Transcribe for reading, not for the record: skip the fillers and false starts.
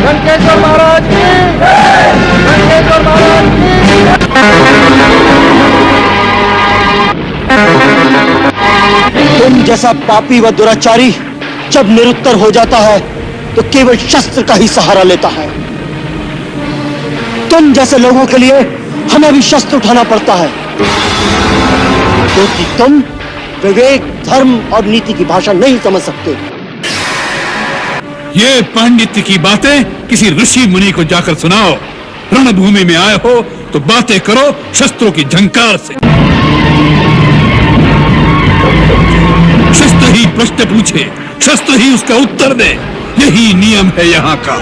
लंकेश्वर महाराज की, लंकेश्वर महाराज की। तुम जैसा पापी व दुराचारी जब निरुत्तर हो जाता है तो केवल शस्त्र का ही सहारा लेता है। तुम जैसे लोगों के लिए हमें भी शस्त्र उठाना पड़ता है, क्योंकि तुम विवेक, धर्म और नीति की भाषा नहीं समझ सकते। ये पांडित्य की बातें किसी ऋषि मुनि को जाकर सुनाओ। रणभूमि में आए हो तो बातें करो शस्त्रों की झंकार से। शस्त्र ही प्रश्न पूछे, शस्त्र ही उसका उत्तर दे, यही नियम है यहाँ का।